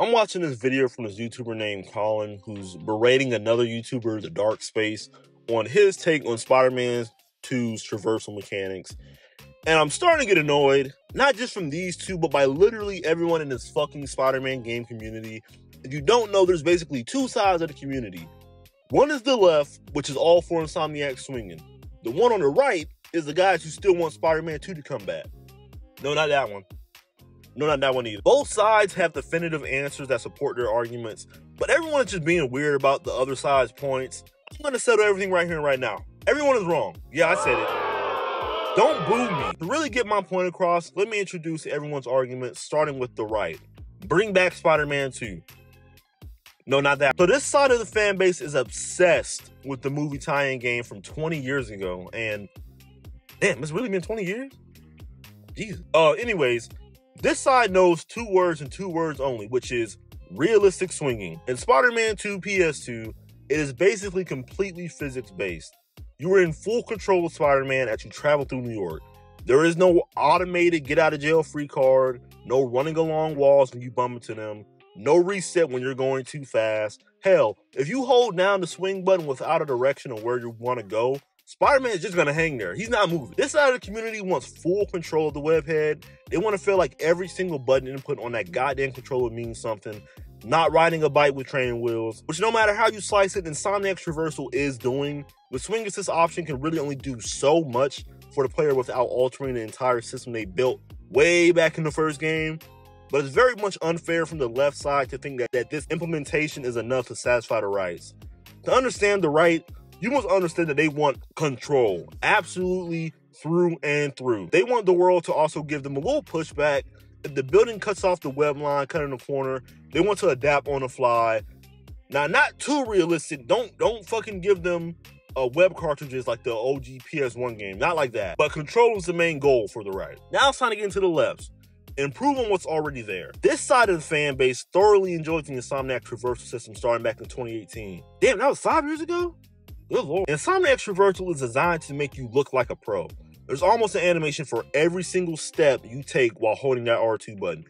I'm watching this video from this YouTuber named Colin, who's berating another YouTuber, The Dark Space, on his take on Spider-Man 2's traversal mechanics. And I'm starting to get annoyed, not just from these two, but by literally everyone in this fucking Spider-Man game community. If you don't know, there's basically two sides of the community. One is the left, which is all for Insomniac swinging. The one on the right is the guys who still want Spider-Man 2 to come back. No, not that one. No, not that one either. Both sides have definitive answers that support their arguments, but everyone is just being weird about the other side's points. I'm going to settle everything right here and right now. Everyone is wrong. Yeah, I said it. Don't boo me. To really get my point across, let me introduce everyone's arguments, starting with the right. Bring back Spider-Man 2. No, not that. So this side of the fan base is obsessed with the movie tie-in game from 20 years ago, and damn, it's really been 20 years? Jesus. Anyways, this side knows two words and two words only, which is realistic swinging. In Spider-Man 2 PS2, it is basically completely physics-based. You are in full control of Spider-Man as you travel through New York. There is no automated get-out-of-jail-free card, no running along walls when you bump into them, no reset when you're going too fast. Hell, if you hold down the swing button without a direction of where you want to go, Spider-Man is just going to hang there. He's not moving. This side of the community wants full control of the webhead. They want to feel like every single button input on that goddamn controller means something. Not riding a bike with training wheels, which no matter how you slice it, Insomniac's traversal is doing. The swing assist option can really only do so much for the player without altering the entire system they built way back in the first game. But it's very much unfair from the left side to think that this implementation is enough to satisfy the rights. To understand the right, you must understand that they want control, absolutely through and through. They want the world to also give them a little pushback. If the building cuts off the web line, cut in the corner, they want to adapt on the fly. Now, not too realistic. Don't fucking give them web cartridges like the OG PS1 game. Not like that. But control is the main goal for the right. Now it's time to get into the lefts. Improve on what's already there. This side of the fan base thoroughly enjoyed the Insomniac traversal system starting back in 2018. Damn, that was 5 years ago? Good lord. Insomniac traversal is designed to make you look like a pro. There's almost an animation for every single step you take while holding that R2 button,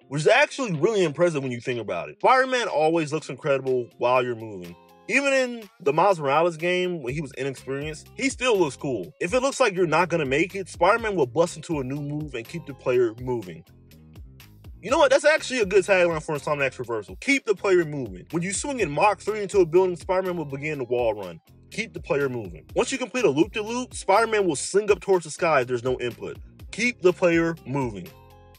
which is actually really impressive when you think about it. Spider-Man always looks incredible while you're moving. Even in the Miles Morales game, when he was inexperienced, he still looks cool. If it looks like you're not gonna make it, Spider-Man will bust into a new move and keep the player moving. You know what? That's actually a good tagline for Insomniac traversal. Keep the player moving. When you swing in Mach 3 into a building, Spider-Man will begin the wall run. Keep the player moving. Once you complete a loop-de-loop, Spider-Man will sling up towards the sky if there's no input. Keep the player moving.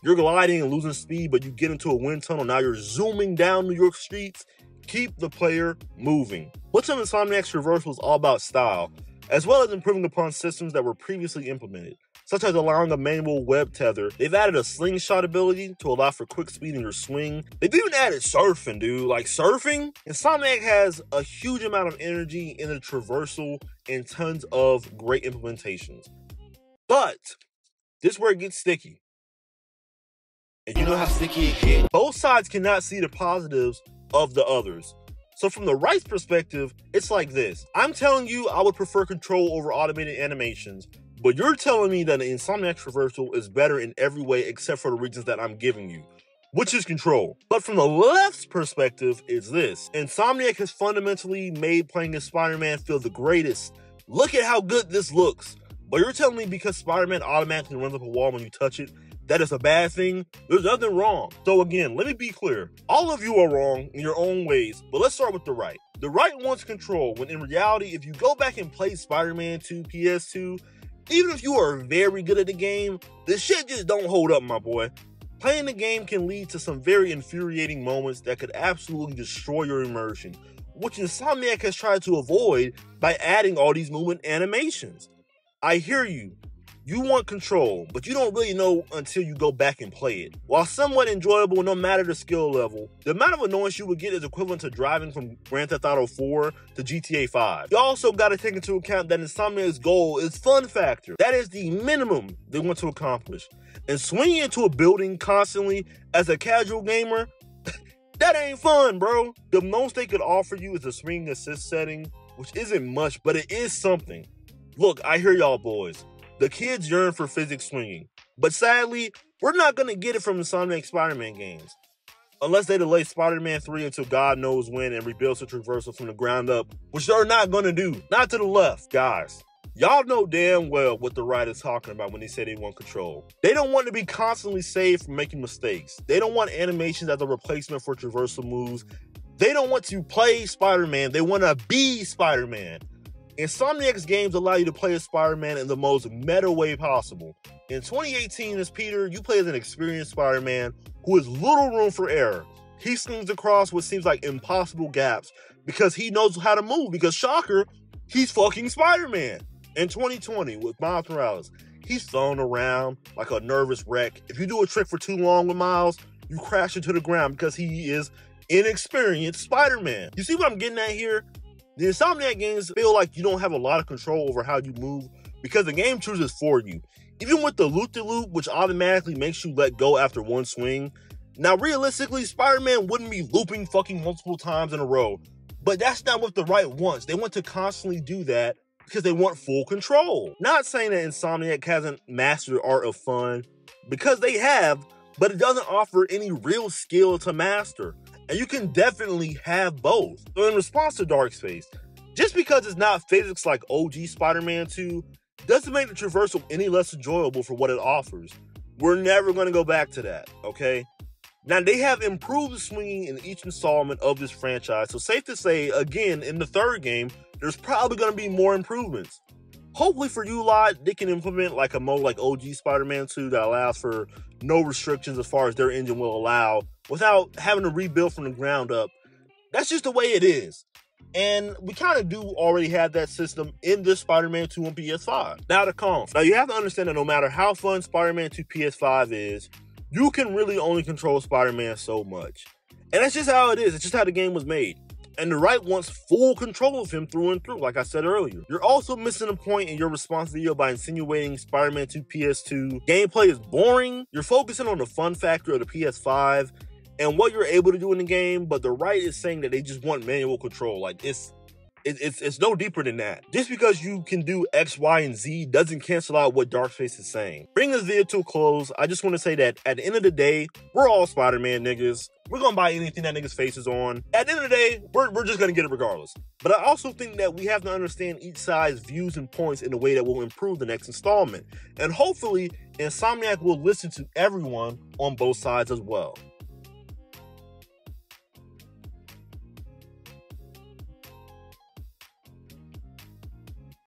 You're gliding and losing speed, but you get into a wind tunnel. Now you're zooming down New York streets. Keep the player moving. Much of Insomniac's traversal is all about style, as well as improving upon systems that were previously implemented, such as allowing a manual web tether. They've added a slingshot ability to allow for quick speed in your swing. They've even added surfing, dude. Like surfing? Insomniac has a huge amount of energy in the traversal and tons of great implementations. But this is where it gets sticky. And you know how sticky it gets. Both sides cannot see the positives of the others. So from the right's perspective, it's like this. I'm telling you I would prefer control over automated animations, but you're telling me that the Insomniac traversal is better in every way except for the reasons that I'm giving you, which is control. But from the left's perspective, it's this. Insomniac has fundamentally made playing as Spider-Man feel the greatest. Look at how good this looks. But you're telling me because Spider-Man automatically runs up a wall when you touch it, that is a bad thing? There's nothing wrong. So again, let me be clear. All of you are wrong in your own ways, but let's start with the right. The right wants control, when in reality, if you go back and play Spider-Man 2 PS2, even if you are very good at the game, this shit just don't hold up, my boy. Playing the game can lead to some very infuriating moments that could absolutely destroy your immersion, which Insomniac has tried to avoid by adding all these movement animations. I hear you. You want control, but you don't really know until you go back and play it. While somewhat enjoyable no matter the skill level, the amount of annoyance you would get is equivalent to driving from Grand Theft Auto 4 to GTA 5. You also got to take into account that Insomniac's goal is fun factor. That is the minimum they want to accomplish. And swinging into a building constantly as a casual gamer, that ain't fun, bro. The most they could offer you is a swing assist setting, which isn't much, but it is something. Look, I hear y'all boys. The kids yearn for physics swinging, but sadly, we're not going to get it from Insomniac Spider-Man games. unless they delay Spider-Man 3 until God knows when and rebuild the traversal from the ground up, which they're not going to do. Not to the left, guys. Y'all know damn well what the writer's talking about when they say they want control. They don't want to be constantly saved from making mistakes. They don't want animations as a replacement for traversal moves. They don't want to play Spider-Man. They want to be Spider-Man. Insomniac's games allow you to play as Spider-Man in the most meta way possible. In 2018, as Peter, you play as an experienced Spider-Man who has little room for error. He slings across what seems like impossible gaps because he knows how to move, because shocker, he's fucking Spider-Man. In 2020, with Miles Morales, he's thrown around like a nervous wreck. If you do a trick for too long with Miles, you crash into the ground because he is inexperienced Spider-Man. You see what I'm getting at here? The Insomniac games feel like you don't have a lot of control over how you move because the game chooses for you. Even with the loop-de-loop, which automatically makes you let go after one swing. Now, realistically, Spider-Man wouldn't be looping fucking multiple times in a row, but that's not what the right wants. They want to constantly do that because they want full control. Not saying that Insomniac hasn't mastered the art of fun, because they have, but it doesn't offer any real skill to master. And you can definitely have both. So in response to Dark Space, just because it's not physics like OG Spider-Man 2, doesn't make the traversal any less enjoyable for what it offers. We're never going to go back to that, okay? Now, they have improved the swinging in each installment of this franchise, so safe to say, again, in the third game, there's probably going to be more improvements. Hopefully for you lot, they can implement like a mode like OG Spider-Man 2 that allows for no restrictions as far as their engine will allow without having to rebuild from the ground up. That's just the way it is. And we kind of do already have that system in this Spider-Man 2 on PS5. Now the cons. Now you have to understand that no matter how fun Spider-Man 2 PS5 is, you can really only control Spider-Man so much. And that's just how it is. It's just how the game was made. And the right wants full control of him through and through, like I said earlier. You're also missing a point in your response video by insinuating Spider-Man 2 PS2 gameplay is boring. You're focusing on the fun factor of the PS5 and what you're able to do in the game, but the right is saying that they just want manual control. Like, it's no deeper than that. Just because you can do X, Y, and Z doesn't cancel out what Dark Space is saying. Bringing this video to a close, I just want to say that at the end of the day, we're all Spider-Man niggas. We're gonna buy anything that niggas' face is on. At the end of the day, we're just gonna get it regardless. But I also think that we have to understand each side's views and points in a way that will improve the next installment. And hopefully, Insomniac will listen to everyone on both sides as well.